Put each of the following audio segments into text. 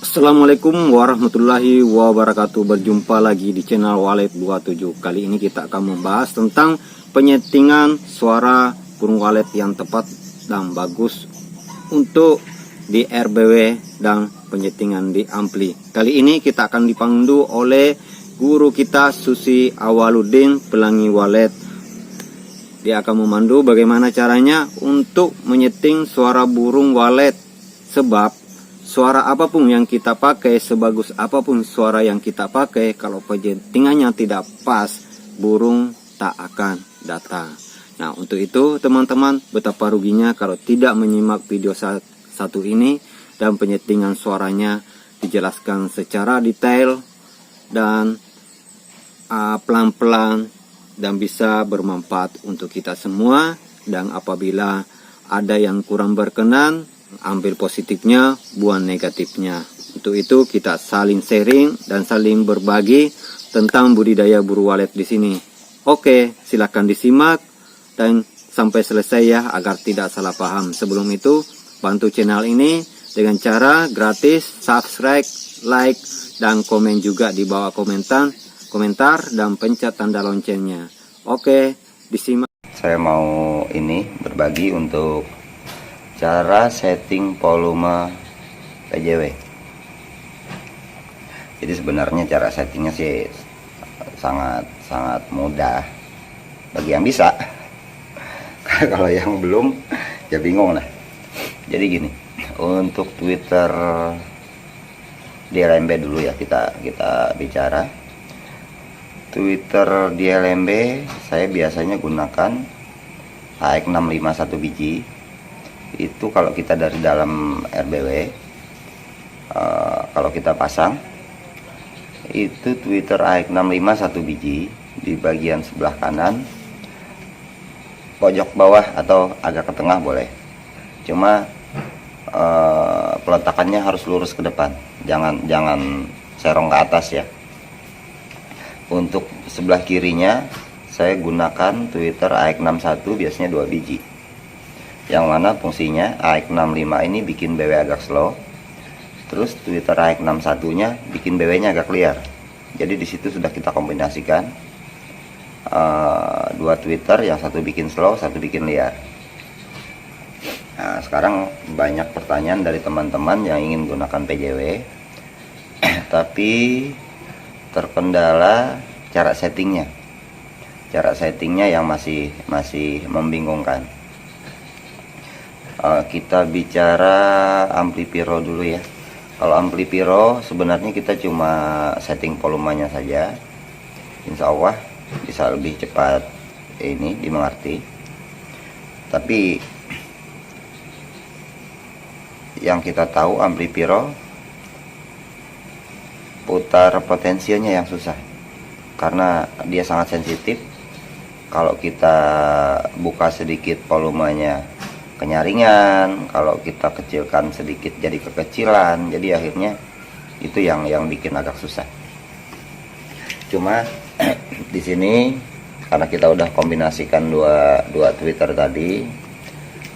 Assalamualaikum warahmatullahi wabarakatuh. Berjumpa lagi di channel Walet 27. Kali ini kita akan membahas tentang penyetingan suara burung walet yang tepat dan bagus untuk di RBW dan penyetingan di ampli. Kali ini kita akan dipandu oleh guru kita Susi Awaludin Pelangi Walet. Dia akan memandu bagaimana caranya untuk menyeting suara burung walet, sebab suara apapun yang kita pakai, sebagus apapun suara yang kita pakai, kalau penyetingannya tidak pas, burung tak akan datang. Nah, untuk itu teman-teman, betapa ruginya kalau tidak menyimak video satu ini dan penyetingan suaranya dijelaskan secara detail dan pelan-pelan dan bisa bermanfaat untuk kita semua. Dan apabila ada yang kurang berkenan, ambil positifnya, buang negatifnya. Untuk itu kita saling sharing dan saling berbagi tentang budidaya burung walet di sini. Oke, silakan disimak dan sampai selesai ya, agar tidak salah paham. Sebelum itu, bantu channel ini dengan cara gratis, subscribe, like, dan komen juga di bawah komentar dan pencet tanda loncengnya. Oke, disimak. Saya mau berbagi untuk cara setting volume PJW. Jadi sebenarnya cara settingnya sih sangat mudah bagi yang bisa. Kalau yang belum ya bingung lah. Jadi gini, untuk Twitter di LMB dulu ya, kita bicara. Twitter di LMB saya biasanya gunakan AX651 biji. Itu kalau kita dari dalam RBW, kalau kita pasang itu Twitter AX651 biji di bagian sebelah kanan pojok bawah atau agak ke tengah boleh, cuma peletakannya harus lurus ke depan, jangan serong ke atas ya. Untuk sebelah kirinya saya gunakan Twitter AX61, biasanya 2 biji, yang mana fungsinya AX65 ini bikin BW agak slow, terus Twitter AX61 nya bikin BW nya agak liar. Jadi disitu sudah kita kombinasikan 2 Twitter, yang satu bikin slow, satu bikin liar. Nah, sekarang banyak pertanyaan dari teman-teman yang ingin gunakan PJW tapi terkendala cara settingnya yang masih membingungkan. Kita bicara amplifiro dulu ya. Kalau amplifiro sebenarnya kita cuma setting volumenya saja, insya Allah bisa lebih cepat ini dimengerti. Tapi yang kita tahu amplifiro putar potensinya yang susah, karena dia sangat sensitif. Kalau kita buka sedikit volumenya kenyaringan, kalau kita kecilkan sedikit jadi kekecilan, jadi akhirnya itu yang bikin agak susah. Cuma di sini karena kita udah kombinasikan dua Twitter tadi,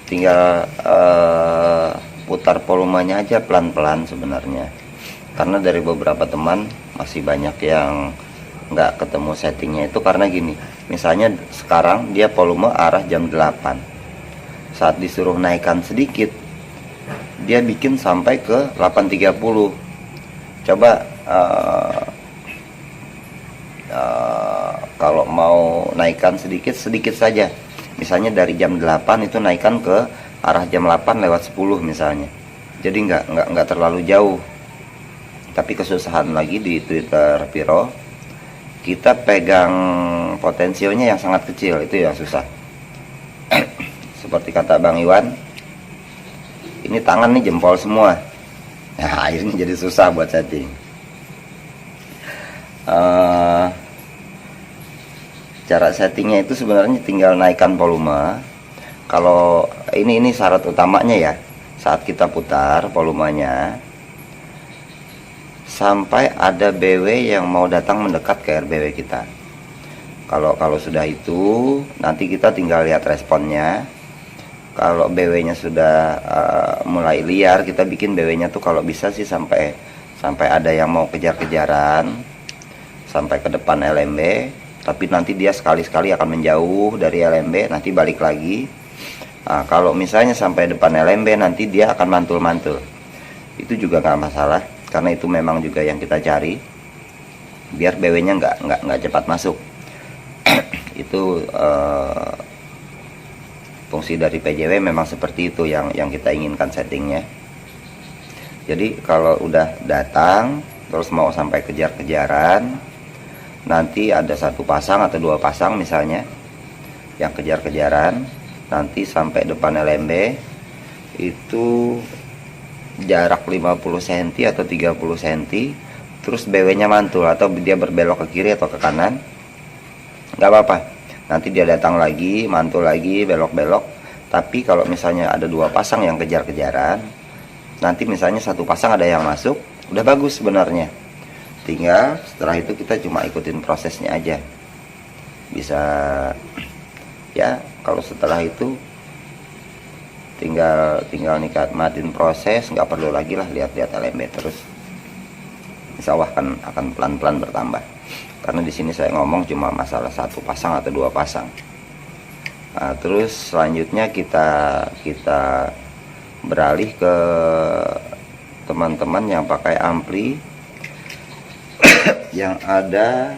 tinggal putar volumenya aja pelan-pelan sebenarnya. Karena dari beberapa teman masih banyak yang nggak ketemu settingnya itu karena gini, misalnya sekarang dia volume arah jam 8, saat disuruh naikkan sedikit dia bikin sampai ke 8.30. Coba kalau mau naikkan sedikit saja, misalnya dari jam 8 itu naikkan ke arah jam 8:10 misalnya, jadi nggak terlalu jauh. Tapi kesusahan lagi di Twitter Piro, kita pegang potensialnya yang sangat kecil, itu yang susah. Seperti kata Bang Iwan, ini tangan nih jempol semua. Nah, akhirnya jadi susah buat setting. Cara settingnya itu sebenarnya tinggal naikkan volume. Kalau ini syarat utamanya ya, saat kita putar volumenya sampai ada BW yang mau datang mendekat ke RBW kita. Kalau sudah itu nanti kita tinggal lihat responnya. Kalau BW-nya sudah mulai liar, kita bikin BW-nya tuh kalau bisa sih sampai ada yang mau kejar-kejaran sampai ke depan LMB, tapi nanti dia sekali-sekali akan menjauh dari LMB, nanti balik lagi. Nah, kalau misalnya sampai depan LMB, nanti dia akan mantul-mantul. Itu juga nggak masalah, karena itu memang juga yang kita cari, biar BW-nya nggak cepat masuk. Itu fungsi dari PJW memang seperti itu yang kita inginkan settingnya. Jadi kalau udah datang terus mau sampai kejar-kejaran, nanti ada satu pasang atau dua pasang misalnya yang kejar-kejaran, nanti sampai depan LMB itu jarak 50 cm atau 30 cm, terus BW-nya mantul atau dia berbelok ke kiri atau ke kanan, nggak apa-apa. Nanti dia datang lagi, mantul lagi, belok-belok. Tapi kalau misalnya ada dua pasang yang kejar-kejaran, nanti misalnya satu pasang ada yang masuk, udah bagus sebenarnya. Tinggal setelah itu kita cuma ikutin prosesnya aja. Bisa ya, kalau setelah itu tinggal nikmatin proses, nggak perlu lagi lah lihat-lihat LMB terus. Insya Allah akan pelan-pelan bertambah. Karena di sini saya ngomong cuma masalah satu pasang atau dua pasang. Nah, terus selanjutnya kita beralih ke teman-teman yang pakai ampli yang ada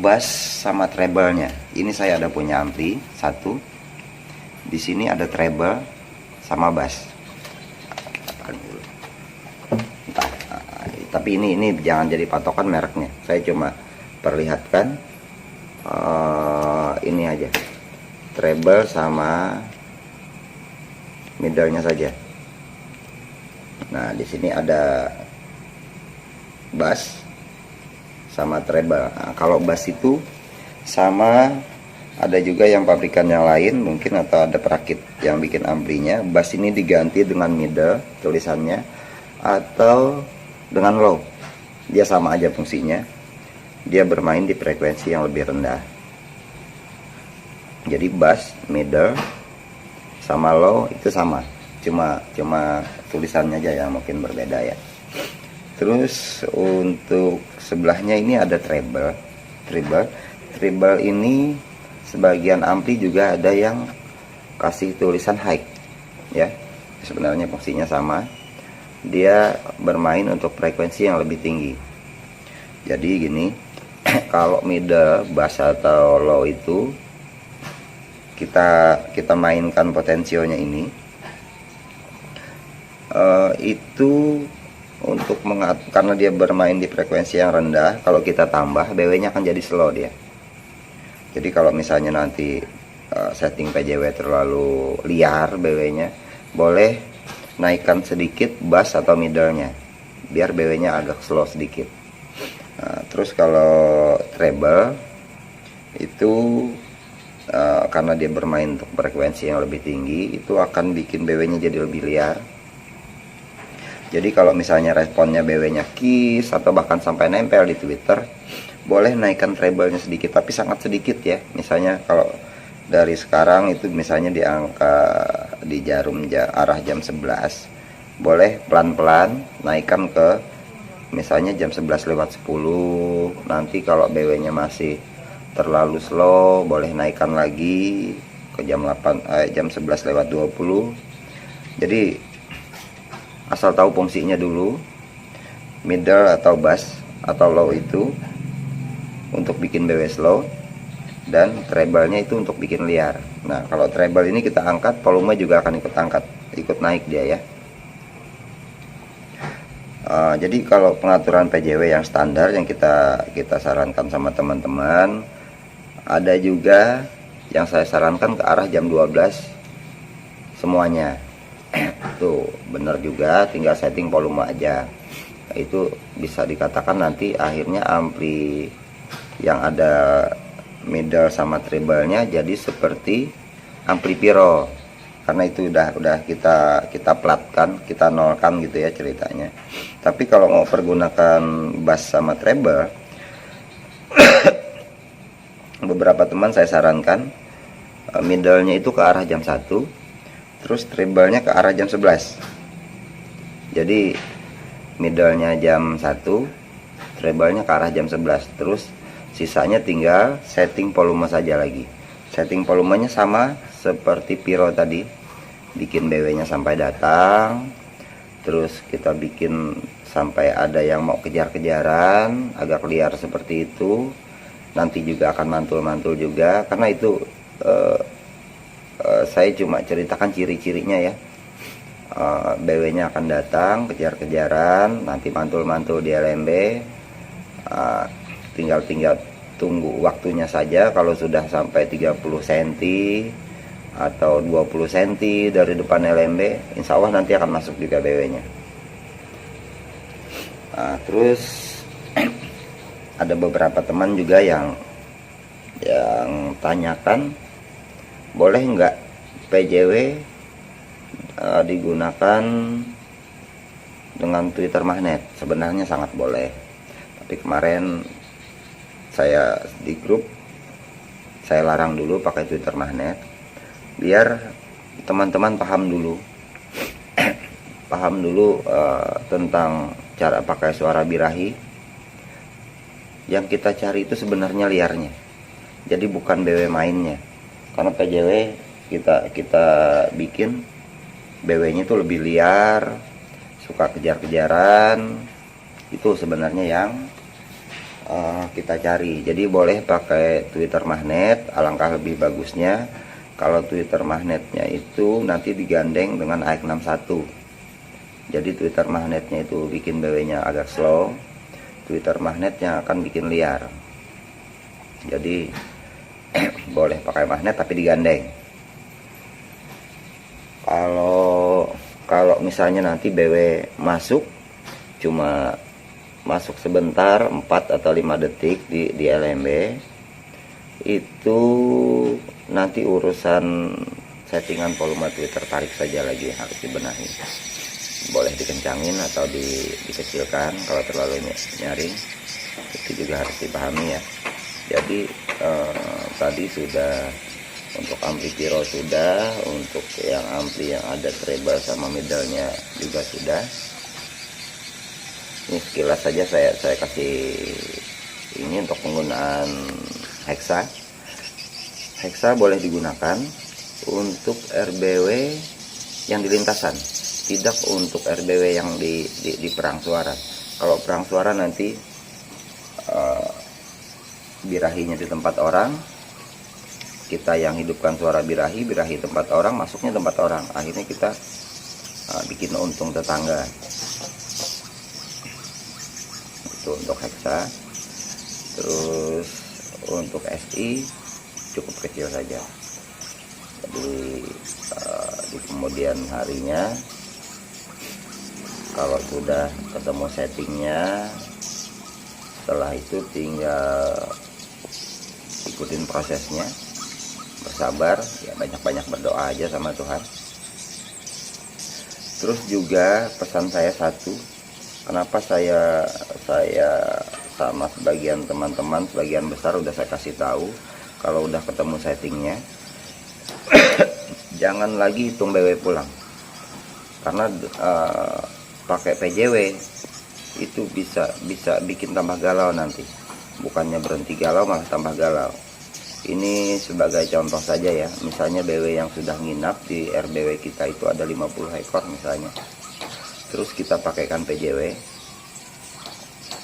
bass sama treble-nya. Ini saya ada punya ampli satu. Di sini ada treble sama bass. Tapi ini jangan jadi patokan mereknya. Saya cuma perlihatkan ini aja, treble sama middle-nya saja. Nah, di sini ada bass sama treble. Nah, kalau bass itu sama, ada juga yang pabrikan yang lain mungkin, atau ada perakit yang bikin amplinya. Bass ini diganti dengan middle tulisannya, atau dengan low, dia sama aja fungsinya, dia bermain di frekuensi yang lebih rendah. Jadi bass, middle sama low itu sama, cuma tulisannya aja yang mungkin berbeda ya. Terus untuk sebelahnya ini ada treble ini sebagian ampli juga ada yang kasih tulisan high ya, sebenarnya fungsinya sama. Dia bermain untuk frekuensi yang lebih tinggi. Jadi gini, kalau middle, bass atau low itu kita mainkan potensionya ini, itu untuk karena dia bermain di frekuensi yang rendah, kalau kita tambah BW-nya akan jadi slow dia. Jadi kalau misalnya nanti setting PJW terlalu liar BW-nya, boleh naikkan sedikit bass atau middle-nya biar BW-nya agak slow sedikit. Nah, terus kalau treble itu karena dia bermain untuk frekuensi yang lebih tinggi, itu akan bikin BW-nya jadi lebih liar. Jadi kalau misalnya responnya BW-nya kiss atau bahkan sampai nempel di Twitter, boleh naikkan treble-nya sedikit, tapi sangat sedikit ya. Misalnya kalau dari sekarang itu misalnya di angka di jarum arah jam 11, boleh pelan-pelan naikkan ke misalnya jam 11:10. Nanti kalau BW-nya masih terlalu slow, boleh naikkan lagi ke jam 11:20. Jadi asal tahu fungsinya dulu, middle atau bass atau low itu untuk bikin BW slow, dan treble-nya itu untuk bikin liar. Nah, kalau treble ini kita angkat, volume juga akan ikut naik dia ya. Jadi kalau pengaturan PJW yang standar yang kita sarankan sama teman-teman, ada juga yang saya sarankan ke arah jam 12 semuanya. Tuh bener juga, tinggal setting volume aja. Itu bisa dikatakan nanti akhirnya ampli yang ada middle sama treble-nya jadi seperti ampli Pyro, karena itu udah kita platkan, kita nolkan gitu ya ceritanya. Tapi kalau mau pergunakan bass sama treble, beberapa teman saya sarankan middle-nya itu ke arah jam 1, terus treble-nya ke arah jam 11. Jadi middle-nya jam 1, treble-nya ke arah jam 11. Terus sisanya tinggal setting volume saja lagi. Setting volumenya sama seperti pyro tadi, bikin BW-nya sampai datang. Terus kita bikin sampai ada yang mau kejar-kejaran, agak liar seperti itu. Nanti juga akan mantul-mantul juga, karena itu saya cuma ceritakan ciri-cirinya ya. BW-nya akan datang, kejar-kejaran, nanti mantul-mantul di LMB. Tinggal tunggu waktunya saja. Kalau sudah sampai 30 cm atau 20 cm dari depan LMB, insya Allah nanti akan masuk juga BW-nya. Terus ada beberapa teman juga yang tanyakan, boleh nggak PJW digunakan dengan Twitter magnet? Sebenarnya sangat boleh, tapi kemarin saya di grup saya larang dulu pakai Twitter magnet, biar teman-teman paham dulu tentang cara pakai suara birahi. Yang kita cari itu sebenarnya liarnya, jadi bukan BW mainnya. Karena PJW kita bikin BW-nya itu lebih liar, suka kejar-kejaran, itu sebenarnya yang kita cari. Jadi boleh pakai Twitter magnet, alangkah lebih bagusnya kalau Twitter magnetnya itu nanti digandeng dengan AX61. Jadi Twitter magnetnya itu bikin BW-nya agak slow, Twitter magnetnya akan bikin liar. Jadi boleh pakai magnet tapi digandeng. Kalau misalnya nanti BW masuk cuma masuk sebentar 4 atau 5 detik di LMB, itu nanti urusan settingan volume Twitter tarik saja lagi yang harus dibenahi. Boleh dikencangin atau dikecilkan kalau terlalu nyaring, itu juga harus dipahami ya. Jadi tadi sudah untuk ampli pyro sudah, untuk yang ampli yang ada treble sama middle-nya juga sudah. Ini sekilas saja saya kasih ini untuk penggunaan hexa. Hexa boleh digunakan untuk RBW yang di lintasan, tidak untuk RBW yang di perang suara. Kalau perang suara nanti birahinya di tempat orang, kita yang hidupkan suara birahi tempat orang, masuknya tempat orang, akhirnya kita bikin untung tetangga. Itu untuk hexa. Terus untuk SI cukup kecil saja. Jadi di kemudian harinya kalau sudah ketemu settingnya, setelah itu tinggal ikutin prosesnya, bersabar ya, banyak-banyak berdoa aja sama Tuhan. Terus juga pesan saya satu, kenapa saya sama sebagian teman-teman, sebagian besar udah saya kasih tahu, kalau udah ketemu settingnya jangan lagi hitung BW pulang, karena pakai PJW itu bisa bikin tambah galau nanti, bukannya berhenti galau malah tambah galau. Ini sebagai contoh saja ya, misalnya BW yang sudah nginap di RBW kita itu ada 50 ekor misalnya, terus kita pakaikan PJW.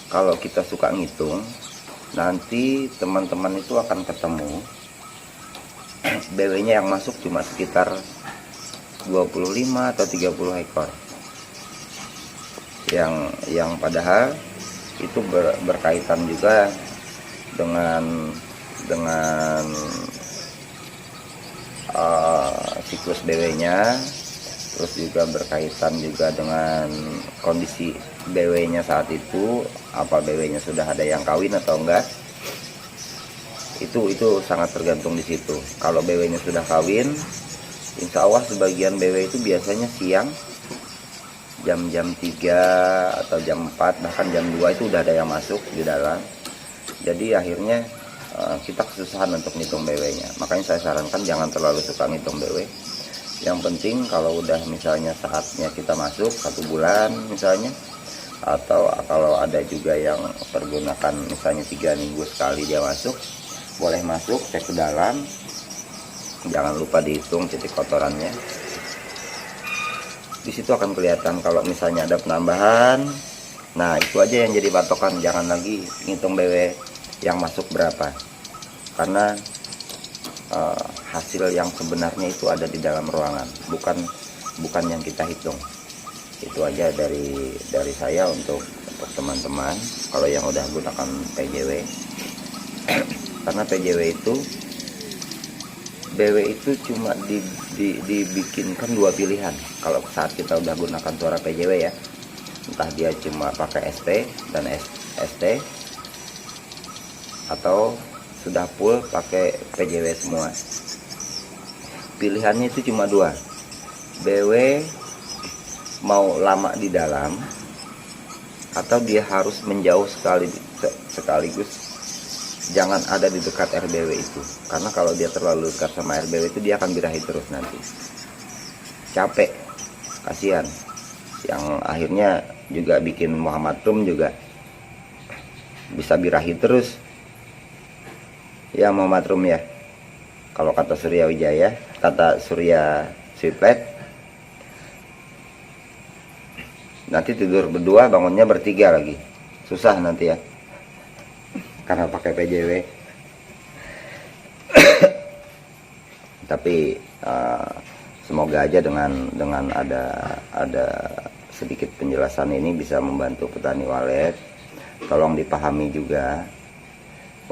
Kalau kita suka ngitung, nanti teman-teman itu akan ketemu BW-nya yang masuk cuma sekitar 25 atau 30 ekor. Yang padahal itu berkaitan juga dengan siklus BW-nya, terus juga berkaitan juga dengan kondisi BW-nya saat itu, apa BW-nya sudah ada yang kawin atau enggak. Itu sangat tergantung di situ. Kalau BW-nya sudah kawin, insya Allah sebagian BW itu biasanya siang jam 3 atau jam 4, bahkan jam 2 itu udah ada yang masuk di dalam. Jadi akhirnya kita kesusahan untuk ngitung BW-nya. Makanya saya sarankan jangan terlalu suka ngitung BW. Yang penting kalau udah misalnya saatnya kita masuk 1 bulan misalnya, atau kalau ada juga yang pergunakan misalnya 3 minggu sekali dia masuk, boleh masuk cek ke dalam, jangan lupa dihitung titik kotorannya. Di situ akan kelihatan kalau misalnya ada penambahan. Nah itu aja yang jadi patokan, jangan lagi ngitung BW yang masuk berapa, karena hasil yang sebenarnya itu ada di dalam ruangan, bukan yang kita hitung. Itu aja dari saya untuk teman-teman kalau yang udah gunakan PJW. Karena PJW itu BW itu cuma dibikinkan 2 pilihan kalau saat kita udah gunakan suara PJW ya, entah dia cuma pakai ST dan ST atau sudah full pakai PJW semua. Pilihannya itu cuma 2, BW mau lama di dalam atau dia harus menjauh sekaligus jangan ada di dekat RBW itu, karena kalau dia terlalu dekat sama RBW itu dia akan birahi terus nanti, capek, kasihan, yang akhirnya juga bikin Muhammad Rum juga bisa birahi terus ya Muhammad Rum ya. Kalau kata Surya Wijaya, kata Surya Sweetlight, nanti tidur berdua bangunnya bertiga lagi, susah nanti ya karena pakai PJW. Tapi semoga aja dengan ada sedikit penjelasan ini bisa membantu petani walet. Tolong dipahami juga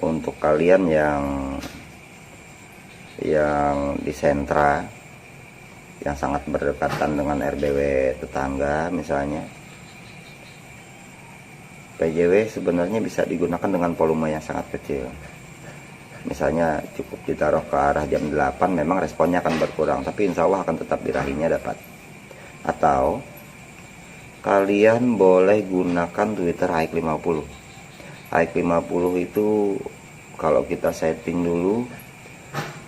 untuk kalian yang di sentra yang sangat berdekatan dengan RBW tetangga misalnya. PJW sebenarnya bisa digunakan dengan volume yang sangat kecil. Misalnya cukup ditaruh ke arah jam 8, memang responnya akan berkurang, tapi insya Allah akan tetap birahinya dapat. Atau kalian boleh gunakan tweeter AX50. AX50 itu kalau kita setting dulu,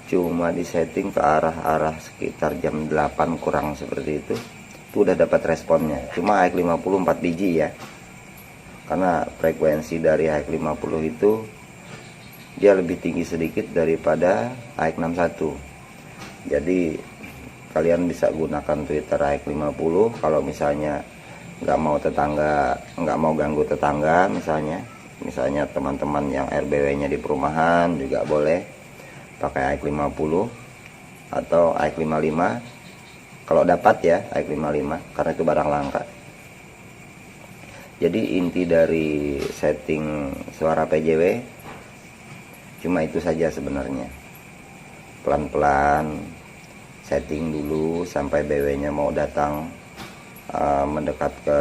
cuma disetting ke arah sekitar jam 8 kurang seperti itu udah dapat responnya. Cuma AX50 4 biji ya, karena frekuensi dari AX50 itu dia lebih tinggi sedikit daripada AX61. Jadi kalian bisa gunakan tweeter AX50 kalau misalnya nggak mau ganggu tetangga, misalnya teman-teman yang RBW-nya di perumahan juga boleh pakai AX50 atau AX55 kalau dapat ya, AX55 karena itu barang langka. Jadi inti dari setting suara PJW cuma itu saja sebenarnya. Pelan-pelan setting dulu sampai BW-nya mau datang mendekat ke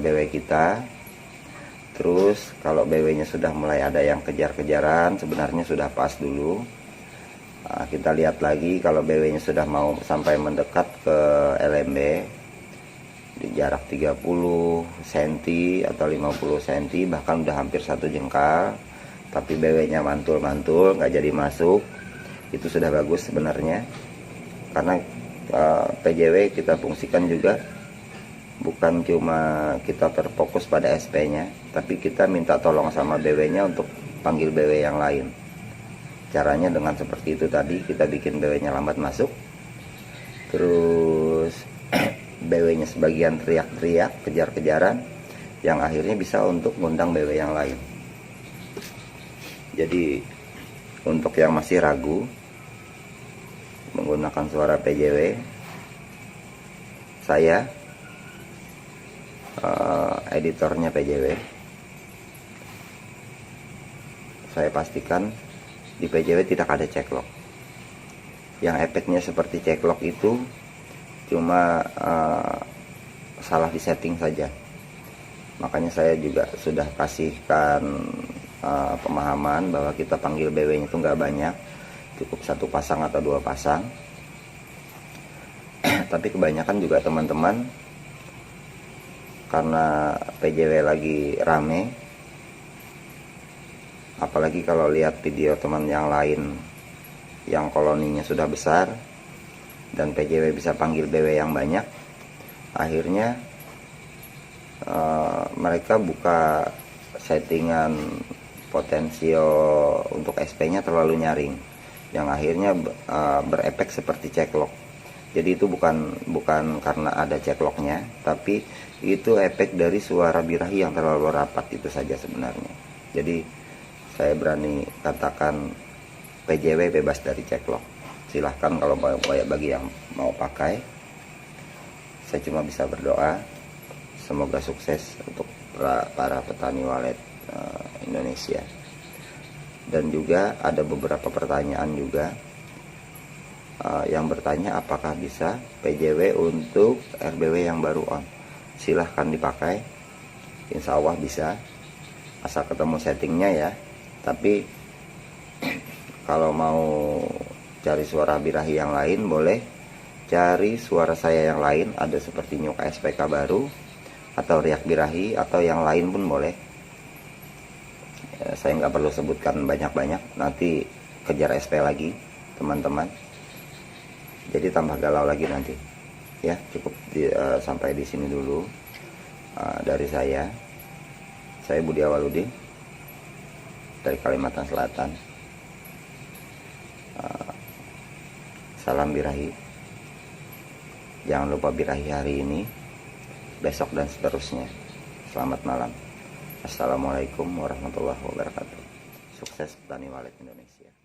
RBW kita. Terus kalau BW-nya sudah mulai ada yang kejar-kejaran, sebenarnya sudah pas dulu. Kita lihat lagi kalau BW-nya sudah mau sampai mendekat ke LMB di jarak 30 cm atau 50 cm, bahkan udah hampir 1 jengkal, tapi BW-nya mantul-mantul nggak jadi masuk, itu sudah bagus sebenarnya. Karena PJW kita fungsikan juga bukan cuma kita terfokus pada SP-nya, tapi kita minta tolong sama BW-nya untuk panggil BW yang lain. Caranya dengan seperti itu tadi, kita bikin BW-nya lambat masuk, terus BW-nya sebagian teriak-teriak, kejar-kejaran, yang akhirnya bisa untuk ngundang BW yang lain. Jadi untuk yang masih ragu menggunakan suara PJW, saya editornya PJW, saya pastikan di PJW tidak ada ceklock. Yang efeknya seperti ceklock itu cuma salah di setting saja. Makanya saya juga sudah kasihkan pemahaman bahwa kita panggil BW-nya itu nggak banyak, cukup 1 pasang atau 2 pasang. Tapi kebanyakan juga teman-teman karena PJW lagi rame, Apalagi kalau lihat video teman yang lain yang koloninya sudah besar dan PJW bisa panggil BW yang banyak, akhirnya mereka buka settingan potensio untuk SP-nya terlalu nyaring, yang akhirnya berefek seperti ceklock. Jadi itu bukan karena ada ceklocknya, tapi itu efek dari suara birahi yang terlalu rapat, itu saja sebenarnya. Jadi saya berani katakan PJW bebas dari ceklock. Silahkan kalau bagi yang mau pakai. Saya cuma bisa berdoa semoga sukses untuk para petani walet Indonesia. Dan juga ada beberapa pertanyaan juga yang bertanya apakah bisa PJW untuk RBW yang baru on. Silahkan dipakai, insya Allah bisa, asal ketemu settingnya ya. Tapi kalau mau cari suara birahi yang lain, boleh cari suara saya yang lain, ada seperti Nyuka SPK baru atau riak birahi atau yang lain pun boleh. Saya nggak perlu sebutkan banyak-banyak, nanti kejar SP lagi teman-teman, jadi tambah galau lagi nanti ya. Cukup sampai di sini dulu dari saya Budi Awaludin dari Kalimantan Selatan. Salam birahi, jangan lupa birahi hari ini, besok dan seterusnya. Selamat malam. Assalamualaikum warahmatullahi wabarakatuh. Sukses petani walet Indonesia.